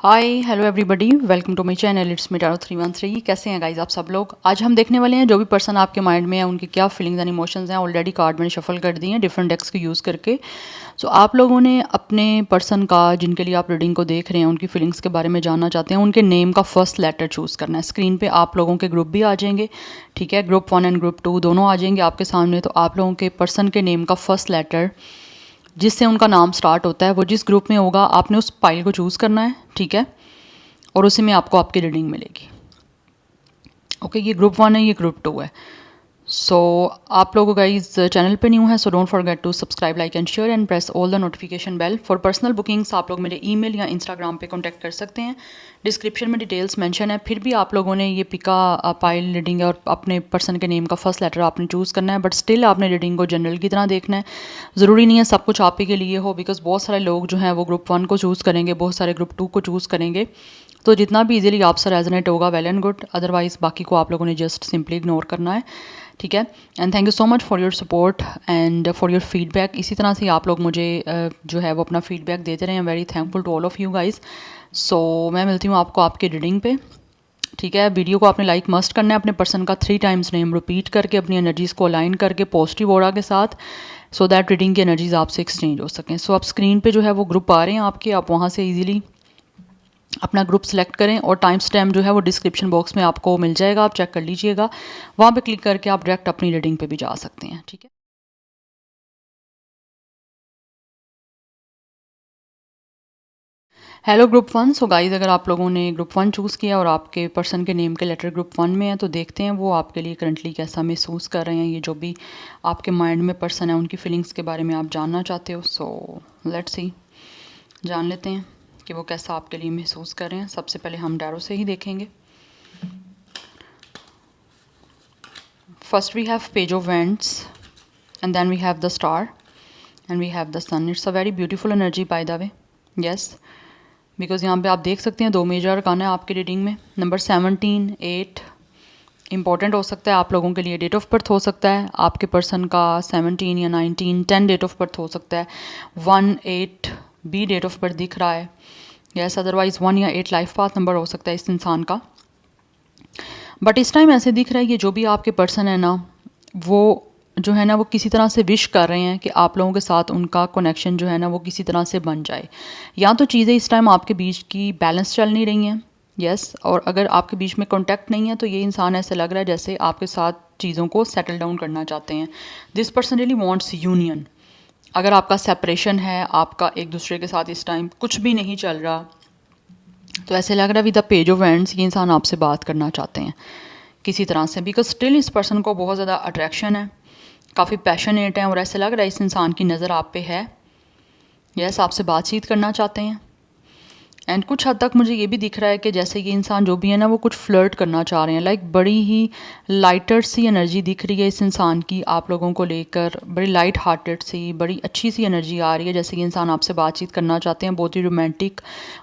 Hi hello everybody, welcome to my channel. It's me Taro 313। कैसे हैं guys आप सब लोग। आज हम देखने वाले हैं जो भी पर्सन आपके माइंड में है उनकी क्या फीलिंग्स एंड इमोशंस हैं। ऑलरेडी कार्ड मैंने शफल कर दिए हैं डिफरेंट डेक्स को यूज़ करके। सो आप लोगों ने अपने पर्सन का, जिनके लिए आप रीडिंग को देख रहे हैं, उनकी फीलिंग्स के बारे में जानना चाहते हैं, उनके नेम का फर्स्ट लेटर चूज़ करना है। स्क्रीन पे आप लोगों के ग्रुप भी आ जाएंगे, ठीक है। ग्रुप 1 एंड ग्रुप 2 दोनों आ जाएंगे आपके सामने। तो आप लोगों के पर्सन के नेम का फर्स्ट लेटर जिससे उनका नाम स्टार्ट होता है, वो जिस ग्रुप में होगा आपने उस फाइल को चूज़ करना है, ठीक है। और उसी में आपको आपकी रीडिंग मिलेगी। ओके, ये ग्रुप 1 है, ये ग्रुप 2 है। सो आप लोगों गाइज चैनल पे न्यू है, so don't forget to subscribe, like and share and press all the notification bell. For personal bookings आप लोग मेरे ईमेल या इंस्टाग्राम पे कांटेक्ट कर सकते हैं। डिस्क्रिप्शन में डिटेल्स मेंशन है। फिर भी आप लोगों ने ये पिका पाइल रीडिंग है और अपने पर्सन के नेम का फर्स्ट लेटर आपने चूज़ करना है, बट स्टिल आपने रीडिंग को जनरल की तरह देखना है। ज़रूरी नहीं है सब कुछ आप ही के लिए हो, बिकॉज बहुत सारे लोग जो हैं वो ग्रुप 1 को चूज़ करेंगे, बहुत सारे ग्रुप 2 को चूज़ करेंगे। तो जितना भी इजीली आपसे रेजोनेट होगा वेल एंड गुड, अदरवाइज बाकी को आप लोगों ने जस्ट सिंपली इग्नोर करना है, ठीक है। And thank you so much for your support and for your feedback. इसी तरह से आप लोग मुझे जो है वो अपना फीडबैक देते रहे। I am very thankful to all of you guys. So मैं मिलती हूँ आपको आपकी रीडिंग पे, ठीक है। वीडियो को आपने लाइक मस्ट करना है, अपने पर्सन का 3 टाइम्स नेम रिपीट करके अपनी एनर्जीज़ को अलाइन करके पॉजिटिव ऑरा के साथ, सो दैट रीडिंग की एनर्जीज आपसे एक्सचेंज हो सकें। सो आप स्क्रीन पे जो है वो ग्रुप आ रहे हैं आपके, आप वहाँ से इजीली अपना ग्रुप सेलेक्ट करें और टाइम स्टैम्प जो है वो डिस्क्रिप्शन बॉक्स में आपको मिल जाएगा, आप चेक कर लीजिएगा। वहाँ पे क्लिक करके आप डायरेक्ट अपनी रीडिंग पे भी जा सकते हैं, ठीक है। Hello group 1। सो गाइज, अगर आप लोगों ने ग्रुप 1 चूज़ किया और आपके पर्सन के नेम के लेटर ग्रुप 1 में है, तो देखते हैं वो आपके लिए करंटली कैसा महसूस कर रहे हैं। ये जो भी आपके माइंड में पर्सन है उनकी फीलिंग्स के बारे में आप जानना चाहते हो। सो लेट्स सी, जान लेते हैं कि वो कैसा आपके लिए महसूस कर रहे हैं। सबसे पहले हम डैरो से ही देखेंगे। First we have Page of Wands, and then we have the Star, and we have the Sun. It's a very beautiful energy by the way. Yes, because यहाँ पे आप देख सकते हैं 2 मेजर अरकान है आपकी रीडिंग में। नंबर 17, 8 इंपॉर्टेंट हो सकता है आप लोगों के लिए। डेट ऑफ बर्थ हो सकता है आपके पर्सन का 17 या 19, 10 डेट ऑफ बर्थ हो सकता है। 1, 8 भी डेट ऑफ बर्थ दिख रहा है। यस, अदरवाइज 1 या 8 लाइफ पाथ नंबर हो सकता है इस इंसान का। बट इस टाइम ऐसे दिख रहा है कि जो भी आपके पर्सन है ना, वो जो है ना वो किसी तरह से विश कर रहे हैं कि आप लोगों के साथ उनका कनेक्शन जो है ना वो किसी तरह से बन जाए। या तो चीज़ें इस टाइम आपके बीच की बैलेंस चल नहीं रही हैं, यस। और अगर आपके बीच में कॉन्टैक्ट नहीं है तो ये इंसान ऐसे लग रहा है जैसे आपके साथ चीज़ों को सेटल डाउन करना चाहते हैं। This person really wants union. अगर आपका सेपरेशन है, आपका एक दूसरे के साथ इस टाइम कुछ भी नहीं चल रहा, तो ऐसे लग रहा है with the page of wands ये इंसान आपसे बात करना चाहते हैं किसी तरह से, बिकॉज स्टिल इस पर्सन को बहुत ज़्यादा अट्रैक्शन है, काफ़ी पैशनेट है और ऐसे लग रहा है इस इंसान की नज़र आप पे है। यस, आपसे बातचीत करना चाहते हैं। एंड कुछ हद तक मुझे ये भी दिख रहा है कि जैसे ये इंसान जो भी है ना वो कुछ फ्लर्ट करना चाह रहे हैं। लाइक बड़ी ही लाइटर सी एनर्जी दिख रही है इस इंसान की आप लोगों को लेकर, बड़ी लाइट हार्टेड सी, बड़ी अच्छी सी एनर्जी आ रही है, जैसे ये इंसान आपसे बातचीत करना चाहते हैं। बहुत ही रोमांटिक,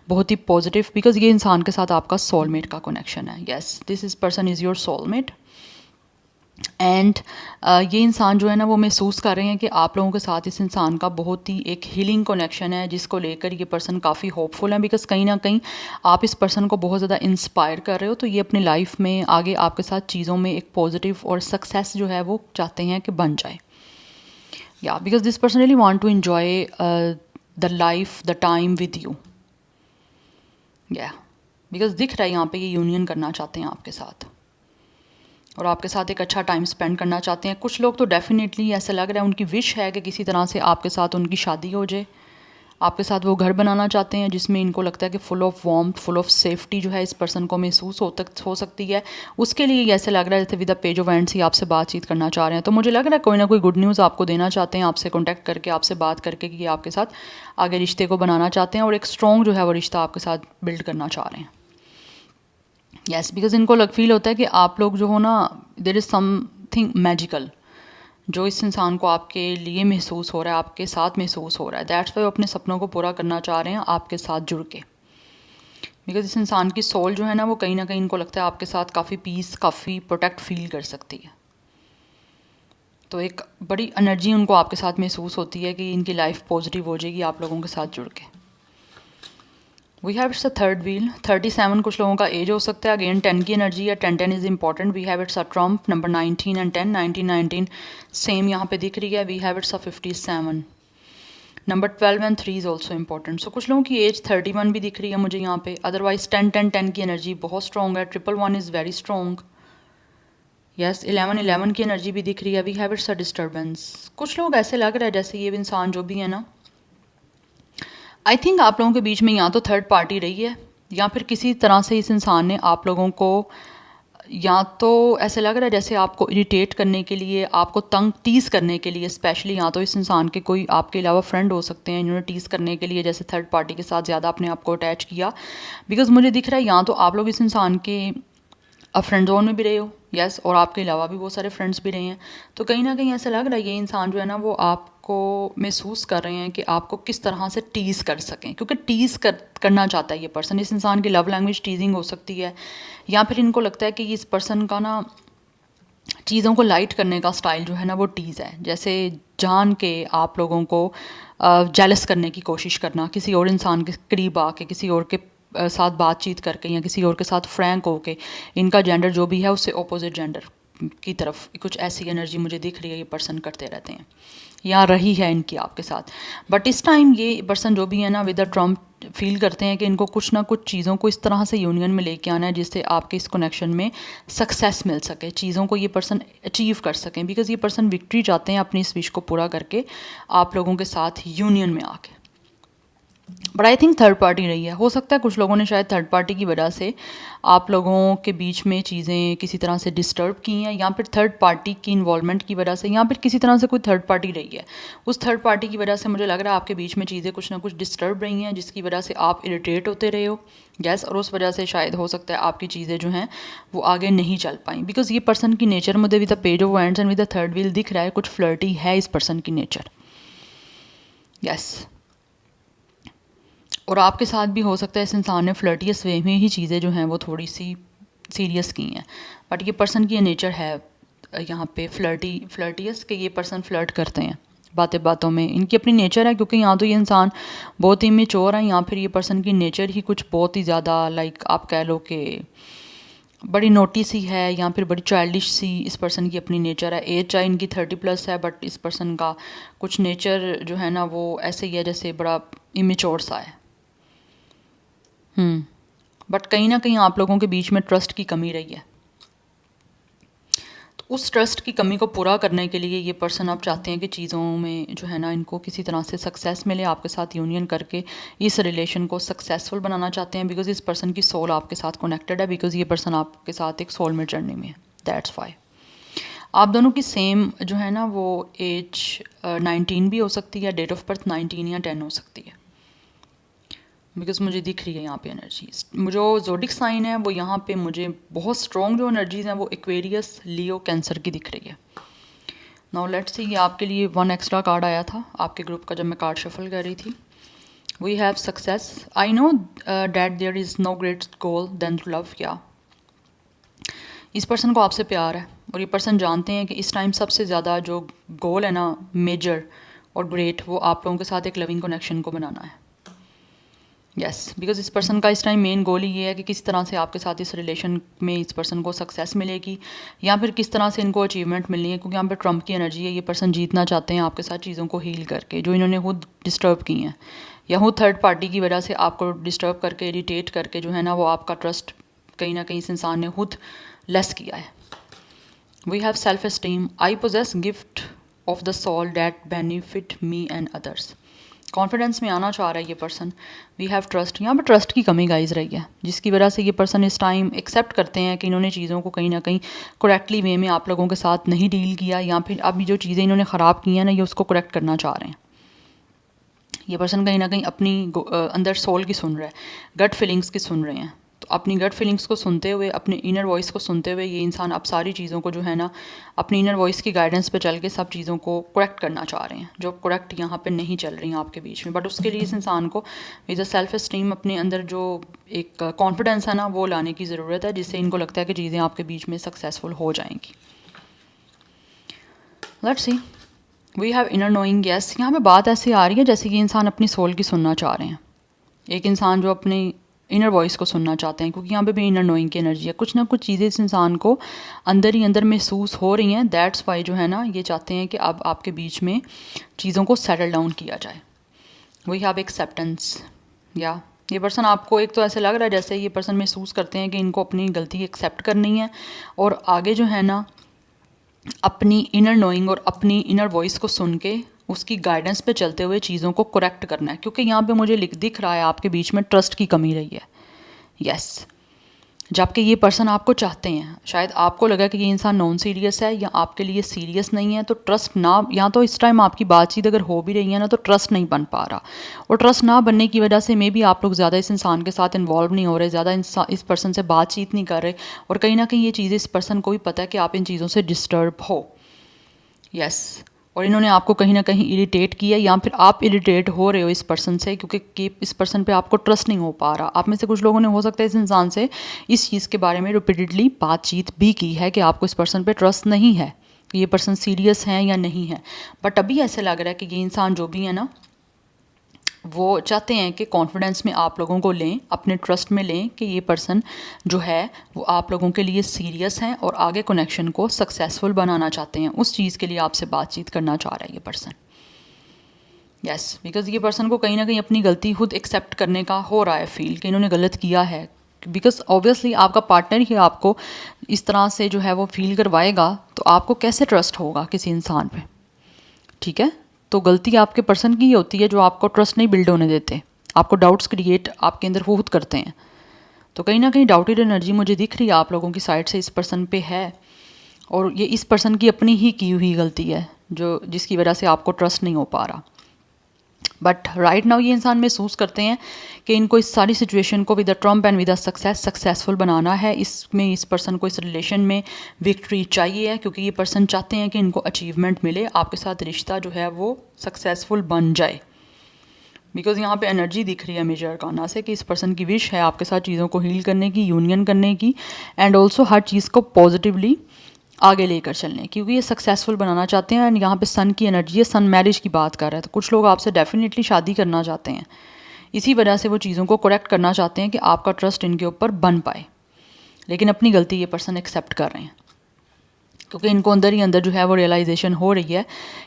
बहुत ही पॉजिटिव, बिकॉज ये इंसान के साथ आपका सोलमेट का कनेक्शन है। Yes, this is person is your soulmate. And ये इंसान जो है ना वो महसूस कर रहे हैं कि आप लोगों के साथ इस इंसान का बहुत ही एक हीलिंग कनेक्शन है, जिसको लेकर ये पर्सन काफ़ी होपफुल है, बिकॉज कहीं ना कहीं आप इस पर्सन को बहुत ज़्यादा इंस्पायर कर रहे हो। तो ये अपनी लाइफ में आगे आपके साथ चीज़ों में एक पॉजिटिव और सक्सेस जो है वो चाहते हैं कि बन जाए। या because this person really want to enjoy the life, the time with you. या बिकॉज दिख रहा है यहाँ पे ये यूनियन करना चाहते हैं आपके साथ और आपके साथ एक अच्छा टाइम स्पेंड करना चाहते हैं। कुछ लोग तो डेफिनेटली ऐसा लग रहा है उनकी विश है कि किसी तरह से आपके साथ उनकी शादी हो जाए। आपके साथ वो घर बनाना चाहते हैं जिसमें इनको लगता है कि full of warmth, full of safety जो है इस पर्सन को महसूस हो सकती है। उसके लिए ऐसे लग रहा है जैसे with the page of ends ही आपसे बातचीत करना चाह रहे हैं। तो मुझे लग रहा है कोई ना कोई गुड न्यूज़ आपको देना चाहते हैं, आपसे कॉन्टैक्ट करके, आपसे बात करके, कि आपके साथ आगे रिश्ते को बनाना चाहते हैं और एक स्ट्रॉन्ग जो है वो रिश्ता आपके साथ बिल्ड करना चाह रहे हैं। यस, बिकॉज इनको फील होता है कि आप लोग जो हो ना, देर इज़ समथिंग मैजिकल जो इस इंसान को आपके लिए महसूस हो रहा है, आपके साथ महसूस हो रहा है। दैट्स वाई वो अपने सपनों को पूरा करना चाह रहे हैं आपके साथ जुड़ के, बिकॉज इस इंसान की सोल जो है ना वो कहीं ना कहीं इनको लगता है आपके साथ काफ़ी पीस, काफ़ी प्रोटेक्ट फील कर सकती है। तो एक बड़ी एनर्जी उनको आपके साथ महसूस होती है कि इनकी लाइफ पॉजिटिव हो जाएगी आप लोगों के साथ जुड़ के। We have it's a third wheel 37 कुछ लोगों का एज हो सकता है अगेन 10 की एनर्जी है 10 is important we have it's a trump number 19 and 10 19 same यहाँ पे दिख रही है we have it's a 57 number 12 and 3 is also important so कुछ लोगों की एज 31 भी दिख रही है मुझे यहाँ पे अदरवाइज 10 की एनर्जी बहुत स्ट्रॉन्ग है 111 इज़ वेरी स्ट्रॉन्ग यस 11 की एनर्जी भी दिख रही है we have it's a disturbance कुछ लोग ऐसे लग रहा है जैसे ये इंसान जो भी है ना आई थिंक आप लोगों के बीच में या तो थर्ड पार्टी रही है या फिर किसी तरह से इस इंसान ने आप लोगों को या तो ऐसे लग रहा है जैसे आपको इरिटेट करने के लिए आपको तंग टीज़ करने के लिए स्पेशली या तो इस इंसान के कोई आपके अलावा फ्रेंड हो सकते हैं इन्होंने टीज़ करने के लिए जैसे थर्ड पार्टी के साथ ज़्यादा अपने आप को अटैच किया बिकॉज मुझे दिख रहा है या तो आप लोग इस इंसान के अब फ्रेंड जोन में भी रहे हो यस और आपके अलावा भी बहुत सारे फ्रेंड्स भी रहे हैं तो कहीं ना कहीं ऐसा लग रहा है ये इंसान जो है ना वो आपको महसूस कर रहे हैं कि आपको किस तरह से टीज़ कर सकें क्योंकि करना चाहता है ये पर्सन इस इंसान की लव लैंग्वेज टीजिंग हो सकती है या फिर इनको लगता है कि इस पर्सन का ना चीज़ों को लाइट करने का स्टाइल जो है ना वो टीज़ है जैसे जान के आप लोगों को जेलस करने की कोशिश करना किसी और इंसान के करीब आके किसी और के साथ बातचीत करके या किसी और के साथ फ्रैंक होके इनका जेंडर जो भी है उससे अपोजिट जेंडर की तरफ कुछ ऐसी एनर्जी मुझे दिख रही है ये पर्सन करते रहते हैं या रही है इनकी आपके साथ बट इस टाइम ये पर्सन जो भी है ना विद द ट्रम्प फील करते हैं कि इनको कुछ ना कुछ चीज़ों को इस तरह से यूनियन में लेके आना है जिससे आपके इस कनेक्शन में सक्सेस मिल सके चीज़ों को ये पर्सन अचीव कर सकें बिकॉज ये पर्सन विक्ट्री चाहते हैं अपनी इस विश को पूरा करके आप लोगों के साथ यूनियन में आके but I think third party रही है हो सकता है कुछ लोगों ने शायद थर्ड पार्टी की वजह से आप लोगों के बीच में चीज़ें किसी तरह से डिस्टर्ब की हैं या फिर थर्ड पार्टी की इन्वॉल्वमेंट की वजह से या फिर किसी तरह से कोई थर्ड पार्टी रही है उस थर्ड पार्टी की वजह से मुझे लग रहा है आपके बीच में चीज़ें कुछ ना कुछ डिस्टर्ब रही हैं जिसकी वजह से आप इरिटेट होते रहे हो यस और उस वजह से शायद हो सकता है आपकी चीज़ें जो हैं वो आगे नहीं चल पाई बिकॉज ये पर्सन की नेचर मुझे with the page of wands and with the third wheel दिख रहा है कुछ फ्लर्टी है इस पर्सन की नेचर यस और आपके साथ भी हो सकता है इस इंसान ने फ्लर्टियस वे में ही चीज़ें जो हैं वो थोड़ी सी सीरियस की हैं बट ये पर्सन की नेचर है यहाँ पे फ्लर्टियस कि ये पर्सन फ्लर्ट करते हैं बातें बातों में इनकी अपनी नेचर है क्योंकि यहाँ तो ये इंसान बहुत ही मेच्योर है या फिर ये पर्सन की नेचर ही कुछ बहुत ही ज़्यादा लाइक आप कह लो कि बड़ी नोटी सी है या फिर बड़ी चाइल्डिश सी इस पर्सन की अपनी नेचर है एज चाहे इनकी 30+ है बट इस पर्सन का कुछ नेचर जो है ना वो ऐसे ही है जैसे बड़ा इमेच्योर सा है बट कहीं ना कहीं आप लोगों के बीच में ट्रस्ट की कमी रही है तो उस ट्रस्ट की कमी को पूरा करने के लिए ये पर्सन आप चाहते हैं कि चीज़ों में जो है ना इनको किसी तरह से सक्सेस मिले आपके साथ यूनियन करके इस रिलेशन को सक्सेसफुल बनाना चाहते हैं बिकॉज इस पर्सन की सोल आपके साथ कनेक्टेड है बिकॉज ये पर्सन आपके साथ एक सोलमेट जर्नी में है दैट्स वाई आप दोनों की सेम जो है ना वो एज 19 भी हो सकती है डेट ऑफ बर्थ 19 या 10 हो सकती है बिकॉज मुझे दिख रही है यहाँ पे एनर्जीज जो जोडिक साइन है वो यहाँ पे मुझे बहुत स्ट्रॉन्ग जो एनर्जीज हैं वो एक्वेरियस लियो कैंसर की दिख रही है नाउ लेट्स सी ये आपके लिए 1 एक्स्ट्रा कार्ड आया था आपके ग्रुप का जब मैं कार्ड शफल कर रही थी we have success I know that there is no great goal than to love या इस पर्सन को आपसे प्यार है और ये पर्सन जानते हैं कि इस टाइम सबसे ज़्यादा जो गोल है ना मेजर और ग्रेट वो आप लोगों के साथ एक लविंग कनेक्शन को बनाना है यस बिकॉज इस पर्सन का इस टाइम मेन गोल ही ये है कि किस तरह से आपके साथ इस रिलेशन में इस पर्सन को सक्सेस मिलेगी या फिर किस तरह से इनको अचीवमेंट मिलनी है क्योंकि यहाँ पे ट्रम्प की एनर्जी है ये पर्सन जीतना चाहते हैं आपके साथ चीज़ों को हील करके जो इन्होंने खुद डिस्टर्ब की हैं या खुद थर्ड पार्टी की वजह से आपको डिस्टर्ब करके इरिटेट करके जो है ना वो आपका ट्रस्ट कहीं ना कहीं इस इंसान ने खुद लेस किया है we have self esteem I possess gift of the soul that benefit me and others confidence में आना चाह रहा है ये पर्सन वी हैव ट्रस्ट यहाँ पर ट्रस्ट की कमी गाइज रही है जिसकी वजह से ये पर्सन इस टाइम एक्सेप्ट करते हैं कि इन्होंने चीज़ों को कहीं ना कहीं करेक्टली वे में आप लोगों के साथ नहीं डील किया या फिर अभी जो चीज़ें इन्होंने ख़राब की हैं ना ये उसको करेक्ट करना चाह रहे हैं ये पर्सन कहीं ना कहीं अपनी अंदर सोल की सुन रहा है गट फीलिंग्स की सुन रहे हैं तो अपनी गट फीलिंग्स को सुनते हुए अपने इनर वॉइस को सुनते हुए ये इंसान अब सारी चीज़ों को जो है ना अपनी इनर वॉइस की गाइडेंस पे चल के सब चीज़ों को करेक्ट करना चाह रहे हैं जो करेक्ट यहाँ पे नहीं चल रही हैं आपके बीच में बट उसके लिए इस इंसान को विद अ सेल्फ एस्टीम अपने अंदर जो एक कॉन्फिडेंस है ना वो लाने की ज़रूरत है जिससे इनको लगता है कि चीज़ें आपके बीच में सक्सेसफुल हो जाएंगी let's see we have inner knowing yes यहाँ पे बात ऐसी आ रही है जैसे कि इंसान अपनी सोल की सुनना चाह रहे हैं एक इंसान जो अपनी इनर वॉइस को सुनना चाहते हैं, क्योंकि यहाँ पे भी इनर नोइंग की एनर्जी है। कुछ ना कुछ चीज़ें इस इंसान को अंदर ही अंदर महसूस हो रही हैं। दैट्स वाई जो है ना, ये चाहते हैं कि अब आपके बीच में चीज़ों को सेटल डाउन किया जाए। We have acceptance. या ये पर्सन आपको एक तो ऐसे लग रहा है जैसे ये पर्सन महसूस करते हैं कि इनको अपनी गलती एक्सेप्ट करनी है और आगे जो है ना अपनी इनर नोइंग और अपनी इनर वॉइस को सुन के उसकी गाइडेंस पे चलते हुए चीज़ों को करेक्ट करना है। क्योंकि यहाँ पे मुझे दिख रहा है आपके बीच में ट्रस्ट की कमी रही है। यस, जबकि ये पर्सन आपको चाहते हैं, शायद आपको लगा कि ये इंसान नॉन सीरियस है या आपके लिए सीरियस नहीं है, तो ट्रस्ट ना, या तो इस टाइम आपकी बातचीत अगर हो भी रही है ना तो ट्रस्ट नहीं बन पा रहा, और ट्रस्ट ना बनने की वजह से मे बी आप लोग ज़्यादा इस इंसान के साथ इन्वॉल्व नहीं हो रहे, ज़्यादा इस पर्सन से बातचीत नहीं कर रहे, और कहीं ना कहीं ये चीज़ें इस पर्सन को भी पता है कि आप इन चीज़ों से डिस्टर्ब हो। यस, और इन्होंने आपको कहीं ना कहीं इरिटेट किया, या फिर आप इरिटेट हो रहे हो इस पर्सन से, क्योंकि इस पर्सन पे आपको ट्रस्ट नहीं हो पा रहा। आप में से कुछ लोगों ने हो सकता है इस इंसान से इस चीज़ के बारे में रिपीटेडली बातचीत भी की है कि आपको इस पर्सन पे ट्रस्ट नहीं है, कि ये पर्सन सीरियस है या नहीं है। बट अभी ऐसे लग रहा है कि ये इंसान जो भी है ना, वो चाहते हैं कि कॉन्फिडेंस में आप लोगों को लें, अपने ट्रस्ट में लें कि ये पर्सन जो है वो आप लोगों के लिए सीरियस हैं और आगे कनेक्शन को सक्सेसफुल बनाना चाहते हैं। उस चीज़ के लिए आपसे बातचीत करना चाह रहा है ये पर्सन। यस, बिकॉज ये पर्सन को कहीं ना कहीं अपनी गलती खुद एक्सेप्ट करने का हो रहा है फील कि इन्होंने गलत किया है। बिकॉज ऑब्वियसली आपका पार्टनर ही आपको इस तरह से जो है वो फील करवाएगा, तो आपको कैसे ट्रस्ट होगा किसी इंसान पे? ठीक है, तो गलती आपके पर्सन की ही होती है जो आपको ट्रस्ट नहीं बिल्ड होने देते, आपको डाउट्स क्रिएट आपके अंदर वो खुद करते हैं। तो कहीं ना कहीं डाउटेड एनर्जी मुझे दिख रही है आप लोगों की साइड से इस पर्सन पे है, और ये इस पर्सन की अपनी ही की हुई गलती है जो जिसकी वजह से आपको ट्रस्ट नहीं हो पा रहा। बट राइट नाउ ये इंसान महसूस करते हैं कि इनको इस सारी सिचुएशन को with the Trump and with the successful बनाना है। इसमें इस पर्सन को इस रिलेशन में विक्ट्री चाहिए है, क्योंकि ये पर्सन चाहते हैं कि इनको अचीवमेंट मिले, आपके साथ रिश्ता जो है वो सक्सेसफुल बन जाए। बिकॉज यहाँ पे एनर्जी दिख रही है मेजर अरकाना से कि इस पर्सन की विश है आपके साथ चीज़ों को हील करने की, यूनियन करने की, एंड ऑल्सो हर चीज़ को पॉजिटिवली आगे लेकर चलने, क्योंकि ये सक्सेसफुल बनाना चाहते हैं। एंड यहाँ पे सन की एनर्जी है, सन मैरिज की बात कर रहा है, तो कुछ लोग आपसे डेफिनेटली शादी करना चाहते हैं। इसी वजह से वो चीज़ों को करेक्ट करना चाहते हैं कि आपका ट्रस्ट इनके ऊपर बन पाए, लेकिन अपनी गलती ये पर्सन एक्सेप्ट कर रहे हैं, क्योंकि इनको अंदर ही अंदर जो है वो रियलाइजेशन हो रही है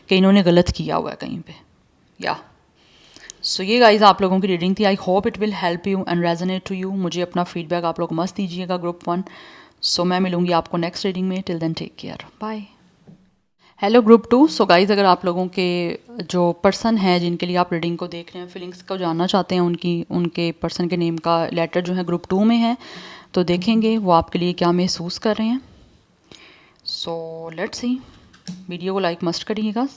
कि इन्होंने गलत किया हुआ है कहीं पे। या सो ये गाइज आप लोगों की रीडिंग थी। I hope it will help you and resonate to you. मुझे अपना फीडबैक आप लोग मस्त दीजिएगा ग्रुप 1। सो मैं मिलूंगी आपको नेक्स्ट रीडिंग में। Till then take care, bye. Hello group 2। So guys अगर आप लोगों के जो पर्सन है जिनके लिए आप रीडिंग को देख रहे हैं, फीलिंग्स को जानना चाहते हैं, उनके पर्सन के नेम का लेटर जो है ग्रुप 2 में है, तो देखेंगे वो आपके लिए क्या महसूस कर रहे हैं। सो लेट्स सी, वीडियो को लाइक मस्ट करिएगा।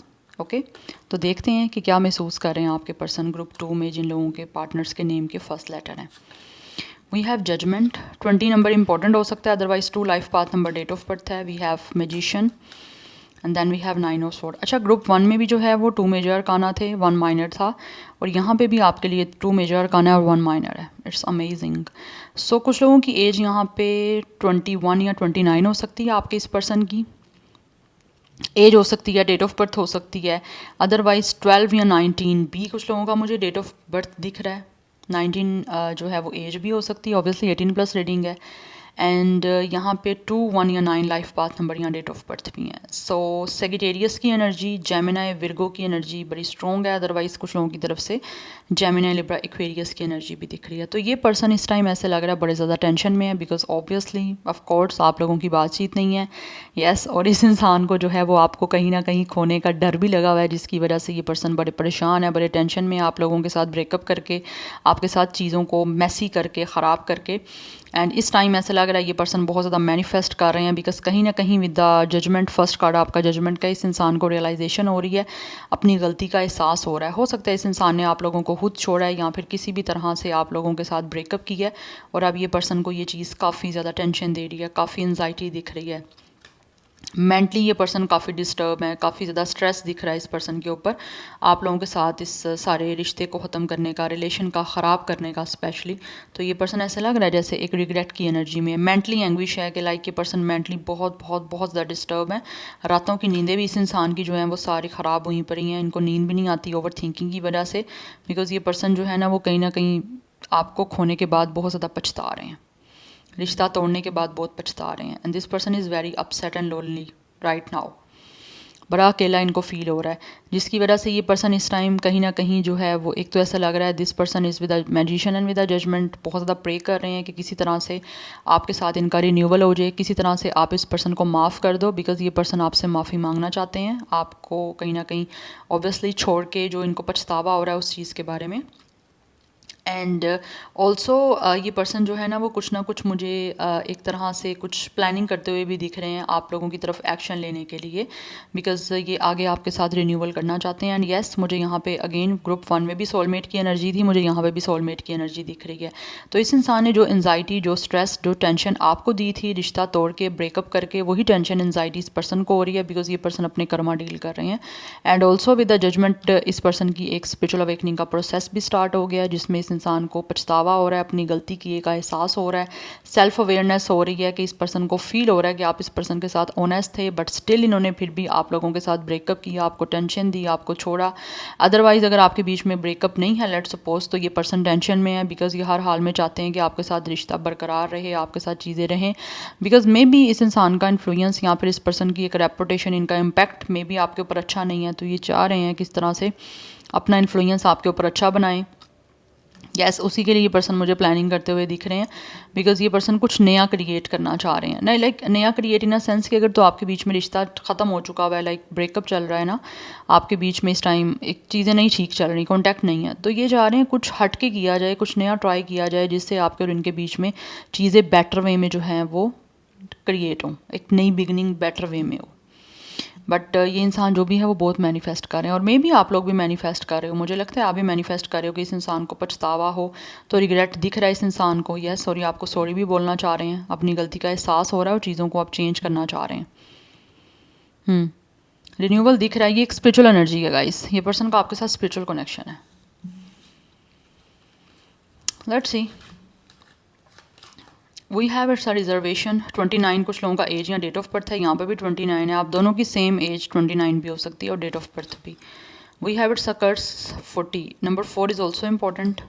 ओके, तो देखते हैं कि क्या महसूस कर रहे हैं आपके पर्सन ग्रुप 2 में जिन लोगों के पार्टनर्स के नेम के फर्स्ट लेटर हैं। We have judgement, 20 number important हो सकता है, otherwise 2 life path number date of birth है। We have magician and then we have 9 of sword. अच्छा, ग्रुप 1 में भी जो है वो 2 मेजर अरकाना थे, 1 माइनर था, और यहाँ पे भी आपके लिए 2 मेजर अरकाना और 1 माइनर है। It's amazing. सो कुछ लोगों की एज यहाँ पे 21 या 29 हो सकती है, आपके इस पर्सन की एज हो सकती है, डेट ऑफ बर्थ हो सकती है, अदरवाइज 12 या 19 भी कुछ लोगों का मुझे डेट ऑफ बर्थ दिख रहा है। 19 जो है वो एज भी हो सकती है, ऑब्वियसली 18+ रीडिंग है। एंड यहाँ पे 2, 1 या 9 लाइफ पाथ नंबर यहाँ डेट ऑफ बर्थ भी है। सो सेगिटेरियस की एनर्जी, जेमिनाई विर्गो की एनर्जी बड़ी स्ट्रॉन्ग है, अदरवाइज कुछ लोगों की तरफ से जेमिनाई लिब्रा एक्वेरियस की एनर्जी भी दिख रही है। तो ये पर्सन इस टाइम ऐसे लग रहा है बड़े ज़्यादा टेंशन में है, बिकॉज ऑब्वियसली ऑफ कोर्स आप लोगों की बातचीत नहीं है। यस, और इस इंसान को जो है वो आपको कहीं ना कहीं खोने का डर भी लगा हुआ है, जिसकी वजह से ये पर्सन बड़े परेशान है, बड़े टेंशन में, आप लोगों के साथ ब्रेकअप करके, आपके साथ चीज़ों को मैसी करके, ख़राब करके। एंड इस टाइम ऐसा लग रहा है ये पर्सन बहुत ज़्यादा मैनिफेस्ट कर रहे हैं, बिकॉज कहीं ना कहीं with the judgement, first card आपका जजमेंट का, इस इंसान को रियलाइजेशन हो रही है, अपनी गलती का एहसास हो रहा है। हो सकता है इस इंसान ने आप लोगों को खुद छोड़ा है, या फिर किसी भी तरह से आप लोगों के साथ ब्रेकअप किया है, और अब ये पर्सन को ये चीज़ काफ़ी ज़्यादा टेंशन दे रही है, काफ़ी एंजाइटी दिख रही है। मेंटली ये पर्सन काफ़ी डिस्टर्ब है, काफ़ी ज़्यादा स्ट्रेस दिख रहा है इस पर्सन के ऊपर, आप लोगों के साथ इस सारे रिश्ते को ख़त्म करने का, रिलेशन का ख़राब करने का स्पेशली। तो ये पर्सन ऐसे लग रहा है जैसे एक रिग्रेट की एनर्जी में, मेंटली एंग्विश है कि लाइक ये पर्सन मेंटली बहुत बहुत बहुत ज़्यादा डिस्टर्ब है। रातों की नींदें भी इस इंसान की जो है वो सारी ख़राब हुई पड़ी हैं, इनको नींद भी नहीं आती ओवर थिंकिंग की वजह से, बिकॉज़ ये पर्सन जो है ना वो कहीं ना कहीं आपको खोने के बाद बहुत ज़्यादा पछता रहे हैं, रिश्ता तोड़ने के बाद बहुत पछता रहे हैं, and this person is very upset and lonely right now. बड़ा अकेला इनको फील हो रहा है, जिसकी वजह से ये पर्सन इस टाइम कहीं ना कहीं जो है वो, एक तो ऐसा लग रहा है this person is with a magician and with a judgement, बहुत ज़्यादा प्रे कर रहे हैं कि किसी तरह से आपके साथ इनका रिन्यूअल हो जाए, किसी तरह से आप इस पर्सन को माफ़ कर दो, बिकॉज़ ये पर्सन आपसे माफ़ी मांगना चाहते हैं आपको कहीं ना कहीं ऑब्वियसली छोड़ के, जो इनको पछतावा हो रहा है उस चीज़ के बारे में। एंड ऑल्सो ये पर्सन जो है ना वो कुछ ना कुछ मुझे एक तरह से कुछ प्लानिंग करते हुए भी दिख रहे हैं आप लोगों की तरफ एक्शन लेने के लिए, बिकॉज ये आगे आपके साथ रिन्यूअल करना चाहते हैं। एंड येस, मुझे यहाँ पे अगेन ग्रुप 1 में भी सोलमेट की एनर्जी थी, मुझे यहाँ पे भी सोलमेट की एनर्जी दिख रही है। तो इस इंसान ने जो एनजाइटी, जो स्ट्रेस, जो टेंशन आपको दी थी रिश्ता तोड़ के, ब्रेकअप करके, वही टेंशन एनजाइटी इस पर्सन को हो रही है, बिकॉज ये पर्सन अपने कर्मा डील कर रहे हैं। And also with the judgement इस पर्सन की एक स्पिरिचुअल अवेकनिंग का प्रोसेस भी स्टार्ट हो गया, जिसमें इस इंसान को पछतावा हो रहा है, अपनी गलती किए का एहसास हो रहा है, सेल्फ अवेयरनेस हो रही है कि इस पर्सन को फील हो रहा है कि आप इस पर्सन के साथ ऑनेस्ट थे, बट स्टिल इन्होंने फिर भी आप लोगों के साथ ब्रेकअप किया, आपको टेंशन दी, आपको छोड़ा। अदरवाइज अगर आपके बीच में ब्रेकअप नहीं है लेट्स सपोज, तो ये पर्सन टेंशन में है, बिकॉज ये हर हाल में चाहते हैं कि आपके साथ रिश्ता बरकरार रहे, आपके साथ चीज़ें रहें, बिकॉज मे बी इस इंसान का इन्फ्लुएंस या फिर इस पर्सन की एक रेपुटेशन, इनका इम्पैक्ट मे बी आपके ऊपर अच्छा नहीं है, तो ये चाह रहे हैं किस तरह से अपना इन्फ्लुएंस आपके ऊपर अच्छा बनाएं। यस, उसी के लिए ये पर्सन मुझे प्लानिंग करते हुए दिख रहे हैं, बिकॉज ये पर्सन कुछ नया क्रिएट करना चाह रहे हैं। नहीं, लाइक नया क्रिएट इन अ सेंस कि अगर तो आपके बीच में रिश्ता ख़त्म हो चुका हुआ है, लाइक ब्रेकअप चल रहा है ना आपके बीच में, इस टाइम एक चीज़ें नहीं ठीक चल रही, कॉन्टैक्ट नहीं है, तो ये चाह रहे हैं कुछ हट के किया जाए, कुछ नया ट्राई किया जाए, जिससे आपके और इनके बीच में चीज़ें बेटर वे में जो हैं वो क्रिएट हों, एक नई बिगनिंग बेटर वे में हो। बट ये इंसान जो भी है वो बहुत मैनिफेस्ट कर रहे हैं, और मे भी आप लोग भी मैनिफेस्ट कर रहे हो, मुझे लगता है आप भी मैनिफेस्ट कर रहे हो कि इस इंसान को पछतावा हो, तो रिग्रेट दिख रहा है इस इंसान को। यस, और ये आपको सॉरी भी बोलना चाह रहे हैं, अपनी गलती का एहसास हो रहा है और चीज़ों को आप चेंज करना चाह रहे हैं। रिन्यूअल दिख रहा है, ये एक स्पिरिचुअल एनर्जी है गाइस, ये पर्सन का आपके साथ स्पिरिचुअल कनेक्शन है। Let's see, we have it's a reservation 29, कुछ लोगों का एज या डेट ऑफ बर्थ है, यहाँ पर भी 29 है, आप दोनों की सेम एज 29 भी हो सकती है और डेट ऑफ बर्थ भी। We have it's a curse 40, number 4 is also important,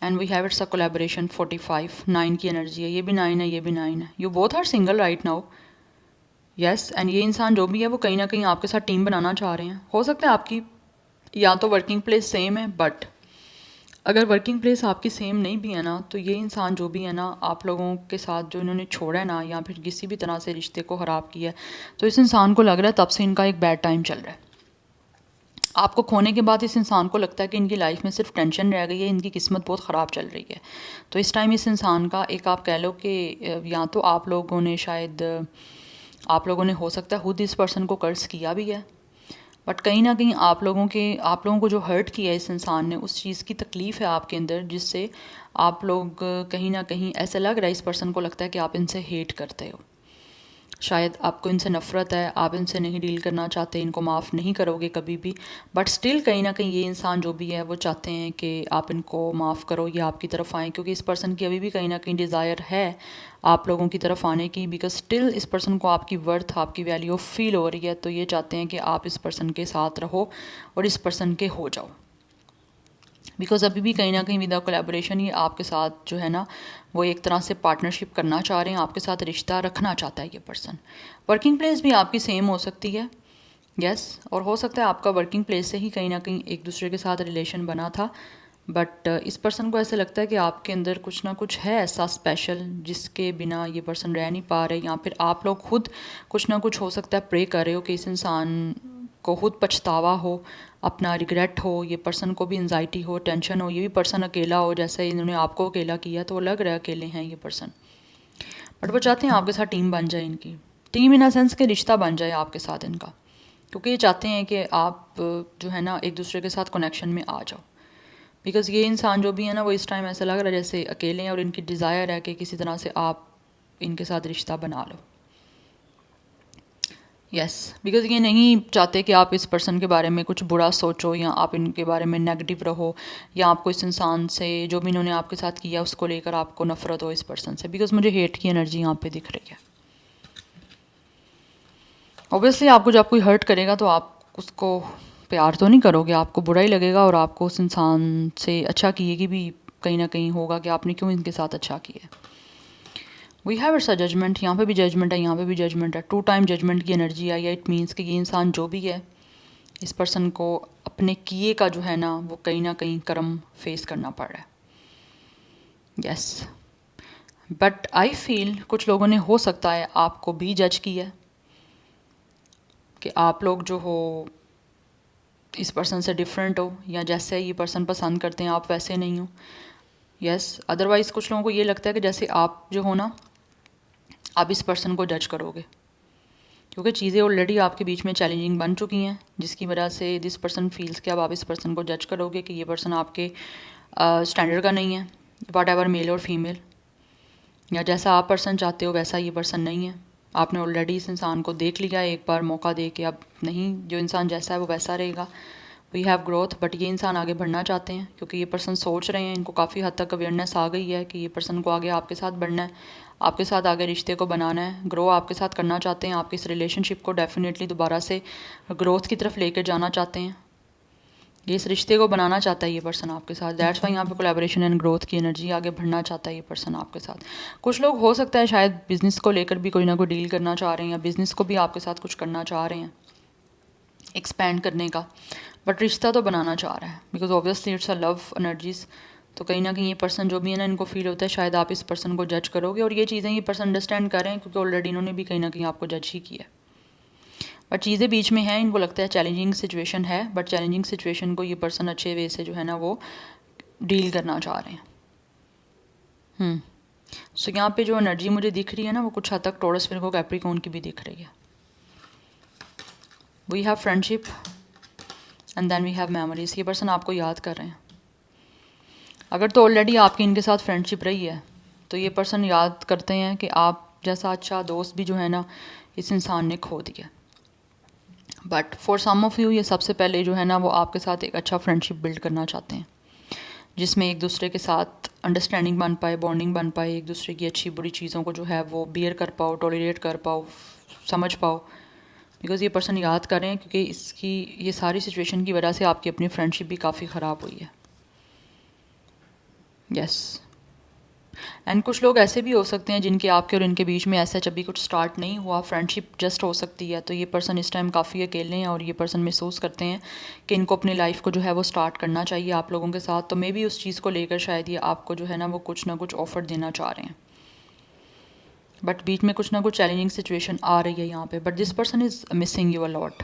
and we have it's a collaboration 45, 9 की एनर्जी है, ये भी 9 है, ये भी 9 है, you both are single right now. Yes, and ये इंसान जो भी है वो कहीं ना कहीं आपके साथ टीम बनाना चाह रहे हैं। हो सकता है आपकी या तो वर्किंग प्लेस सेम है, बट अगर वर्किंग प्लेस आपकी सेम नहीं भी है ना, तो ये इंसान जो भी है ना आप लोगों के साथ जो इन्होंने छोड़ा है ना, या फिर किसी भी तरह से रिश्ते को ख़राब किया है, तो इस इंसान को लग रहा है तब से इनका एक बैड टाइम चल रहा है। आपको खोने के बाद इस इंसान को लगता है कि इनकी लाइफ में सिर्फ टेंशन रह गई है, इनकी किस्मत बहुत ख़राब चल रही है। तो इस टाइम इस इंसान का एक, आप कह लो कि या तो आप लोगों ने शायद, आप लोगों ने हो सकता है खुद इस पर्सन को कर्ज किया भी है, बट कहीं ना कहीं आप लोगों को जो हर्ट किया है इस इंसान ने, उस चीज़ की तकलीफ़ है आपके अंदर, जिससे आप लोग कहीं ना कहीं ऐसा लग रहा है, इस पर्सन को लगता है कि आप इनसे हेट करते हो, शायद आपको इनसे नफ़रत है, आप इनसे नहीं डील करना चाहते, इनको माफ़ नहीं करोगे कभी भी, बट स्टिल कहीं ना कहीं ये इंसान जो भी है वो चाहते हैं कि आप इनको माफ़ करो, ये आपकी तरफ आएँ, क्योंकि इस पर्सन की अभी भी कहीं ना कहीं डिज़ायर है आप लोगों की तरफ आने की, बिकॉज स्टिल इस पर्सन को आपकी वर्थ, आपकी वैल्यू फील हो रही है, तो ये चाहते हैं कि आप इस पर्सन के साथ रहो और इस पर्सन के हो जाओ, बिकॉज अभी भी कहीं ना कहीं विद कोलैबोरेशन ये आपके साथ जो है ना वो एक तरह से पार्टनरशिप करना चाह रहे हैं, आपके साथ रिश्ता रखना चाहता है ये पर्सन। वर्किंग प्लेस भी आपकी सेम हो सकती है, यस, और हो सकता है आपका वर्किंग प्लेस से ही कहीं ना कहीं एक दूसरे के साथ रिलेशन बना था, बट इस पर्सन को ऐसा लगता है कि आपके अंदर कुछ ना कुछ है ऐसा स्पेशल जिसके बिना ये पर्सन रह नहीं पा रहे, या फिर आप लोग खुद कुछ ना कुछ हो सकता है प्रे कर रहे हो कि इस इंसान को खुद पछतावा हो, अपना रिग्रेट हो, ये पर्सन को भी एंजाइटी हो, टेंशन हो, ये भी पर्सन अकेला हो, जैसे इन्होंने आपको अकेला किया, तो वो लग रहा है अकेले हैं ये पर्सन, बट वो चाहते हैं आपके साथ टीम बन जाए, इनकी टीम इन अ सेंस के रिश्ता बन जाए आपके साथ इनका, क्योंकि ये चाहते हैं कि आप जो है ना एक दूसरे के साथ कनेक्शन में आ जाओ, बिकॉज़ ये इंसान जो भी है ना वो इस टाइम ऐसा लग रहा है जैसे अकेले हैं, और इनकी डिज़ायर है कि किसी तरह से आप इनके साथ रिश्ता बना लो। यस, बिकॉज ये नहीं चाहते कि आप इस पर्सन के बारे में कुछ बुरा सोचो, या आप इनके बारे में नेगेटिव रहो, या आपको इस इंसान से जो भी इन्होंने आपके साथ किया उसको लेकर आपको नफरत हो इस पर्सन से, बिकॉज मुझे हेट की एनर्जी यहाँ पे दिख रही है। ऑब्वियसली आपको जब कोई हर्ट करेगा तो आप उसको प्यार तो नहीं करोगे, आपको बुरा ही लगेगा, और आपको उस इंसान से अच्छा किए की भी कहीं ना कहीं होगा कि आपने क्यों इनके साथ अच्छा किया। We have it's a judgement, यहाँ पे भी जजमेंट है, यहाँ पे भी जजमेंट है, 2 टाइम जजमेंट की एनर्जी आई है। इट मीन्स कि ये इंसान जो भी है, इस पर्सन को अपने किए का जो है ना वो कहीं ना कहीं कर्म फेस करना पड़ रहा है। यस, बट आई फील कुछ लोगों ने हो सकता है आपको भी जज किया है कि आप लोग जो हो इस पर्सन से डिफरेंट हो, या जैसे ये पर्सन पसंद करते हैं आप वैसे नहीं हो। यस, अदरवाइज़ कुछ लोगों को ये लगता है कि जैसे आप जो हो ना, आप इस पर्सन को जज करोगे, क्योंकि चीज़ें ऑलरेडी आपके बीच में चैलेंजिंग बन चुकी हैं, जिसकी वजह से दिस पर्सन फील्स कि अब आप इस पर्सन को जज करोगे कि ये पर्सन आपके स्टैंडर्ड का नहीं है, वट एवर मेल और फीमेल, या जैसा आप पर्सन चाहते हो वैसा ये पर्सन नहीं है। आपने ऑलरेडी इस इंसान को देख लिया है एक बार मौका दे के, अब नहीं, जो इंसान जैसा है वो वैसा रहेगा। वी हैव ग्रोथ, बट ये इंसान आगे बढ़ना चाहते हैं, क्योंकि ये पर्सन सोच रहे हैं, इनको काफ़ी हद तक अवेयरनेस आ गई है कि ये पर्सन को आगे आपके साथ बढ़ना है, आपके साथ आगे रिश्ते को बनाना है, ग्रो आपके साथ करना चाहते हैं, आपकी इस रिलेशनशिप को डेफिनेटली दोबारा से ग्रोथ की तरफ लेकर जाना चाहते हैं। ये इस रिश्ते को बनाना चाहता है ये पर्सन आपके साथ, दैट्स वाई यहाँ पे कोलैबोरेशन एंड ग्रोथ की एनर्जी, आगे बढ़ना चाहता है ये पर्सन आपके साथ। कुछ लोग हो सकता है शायद बिज़नेस को लेकर भी कोई ना कोई डील करना चाह रहे हैं, या बिज़नेस को भी आपके साथ कुछ करना चाह रहे हैं, एक्सपैंड करने का, बट रिश्ता तो बनाना चाह रहा है, because obviously it's a love energies. तो कहीं ना कहीं ये पर्सन जो भी है ना, इनको फील होता है शायद आप इस पर्सन को जज करोगे, और ये चीज़ें ये पर्सन अंडरस्टैंड कर रहे हैं, क्योंकि ऑलरेडी इन्होंने भी कहीं ना कहीं आपको जज ही किया है। बट चीज़ें बीच में हैं, इनको लगता है चैलेंजिंग सिचुएशन है, बट चैलेंजिंग सिचुएशन को ये पर्सन अच्छे वे से जो है ना वो डील करना चाह रहे हैं। सो यहाँ पे जो एनर्जी मुझे दिख रही है ना, वो कुछ हद तक टॉरस विर्गो कैप्रिकॉर्न की भी दिख रही है। We have friendship and then we have memories. ये पर्सन आपको याद कर रहे हैं। अगर तो ऑलरेडी आपकी इनके साथ फ्रेंडशिप रही है, तो ये पर्सन याद करते हैं कि आप जैसा अच्छा दोस्त भी जो है ना इस इंसान ने खो दिया। But for some of you ये सबसे पहले जो है ना वो आपके साथ एक अच्छा फ्रेंडशिप बिल्ड करना चाहते हैं, जिसमें एक दूसरे के साथ अंडरस्टैंडिंग बन पाए, बॉन्डिंग बन पाए, एक दूसरे की अच्छी बुरी चीज़ों को जो है वो बियर कर पाओ, टॉलरेट कर पाओ, समझ पाओ। बिकॉज़ ये पर्सन याद कर रहे हैं, क्योंकि इसकी ये सारी सिचुएशन की वजह से आपकी अपनी फ्रेंडशिप भी काफ़ी ख़राब हुई है। यस, एंड कुछ लोग ऐसे भी हो सकते हैं जिनके आपके और इनके बीच में ऐसा जब भी कुछ स्टार्ट नहीं हुआ, फ्रेंडशिप जस्ट हो सकती है। तो ये पर्सन इस टाइम काफ़ी अकेले हैं, और ये पर्सन महसूस करते हैं कि इनको अपनी लाइफ को जो है वो स्टार्ट करना चाहिए आप लोगों के साथ। तो मे बी उस चीज़ को लेकर शायद ये आपको जो है ना वो कुछ ना कुछ ऑफ़र देना चाह रहे हैं, बट बीच में कुछ ना कुछ चैलेंजिंग सिचुएशन आ रही है यहाँ पे। But this person is missing you a lot.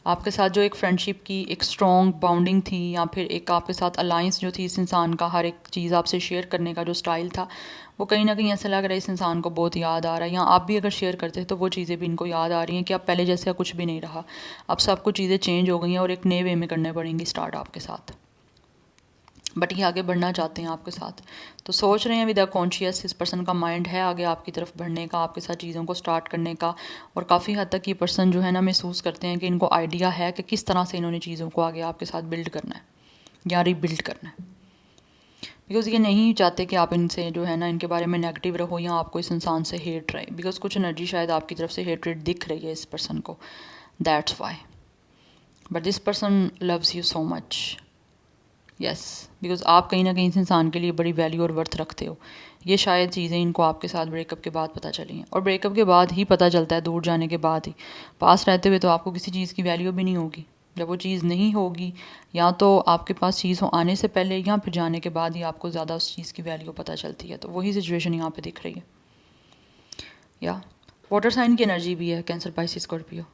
आपके साथ जो एक फ्रेंडशिप की एक स्ट्रॉन्ग बाउंडिंग थी, या फिर एक आपके साथ अलाइंस जो थी, इस इंसान का हर एक चीज़ आपसे शेयर करने का जो स्टाइल था, वो कहीं ना कहीं ऐसा लग रहा है इस इंसान को बहुत याद आ रहा है। या आप भी अगर शेयर करते हैं तो वो चीज़ें भी इनको याद आ रही हैं कि अब पहले जैसे कुछ भी नहीं रहा, अब सब कुछ चीज़ें चेंज हो गई हैं और एक नए वे में करने पड़ेंगी स्टार्ट आपके साथ। बट ये आगे बढ़ना चाहते हैं आपके साथ, तो सोच रहे हैं विद कॉन्शियस, इस पर्सन का माइंड है आगे आपकी तरफ बढ़ने का, आपके साथ चीज़ों को स्टार्ट करने का। और काफ़ी हद तक ये पर्सन जो है ना महसूस करते हैं कि इनको आइडिया है कि किस तरह से इन्होंने चीज़ों को आगे आपके साथ बिल्ड करना है या रीबिल्ड करना है। बिकॉज़ ये नहीं चाहते कि आप इनसे जो है ना इनके बारे में नेगेटिव रहो, या आपको इस इंसान से हेट रहे, बिकॉज कुछ एनर्जी शायद आपकी तरफ से हेटरेट दिख रही है इस पर्सन को, that's why. But this person loves you so much. Yes, because आप कहीं ना कहीं इस इंसान के लिए बड़ी वैल्यू और वर्थ रखते हो। ये शायद चीज़ें इनको आपके साथ ब्रेकअप के बाद पता चली हैं, और ब्रेकअप के बाद ही पता चलता है, दूर जाने के बाद ही। पास रहते हुए तो आपको किसी चीज़ की वैल्यू भी नहीं होगी। जब वो चीज़ नहीं होगी, या तो आपके पास चीज़ हो आने से पहले, या फिर जाने के बाद ही आपको ज़्यादा उस चीज़ की वैल्यू पता चलती है। तो वही सिचुएशन यहाँ पे दिख रही है। या वाटर साइन की एनर्जी भी है, Cancer, Pisces, Scorpio.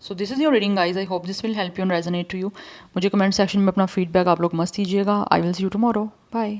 So this is your reading guys. I hope this will help you and resonate to you. मुझे कमेंट सेक्शन में अपना फीडबैक आप लोग मस्त दीजिएगा। I will see you tomorrow. Bye.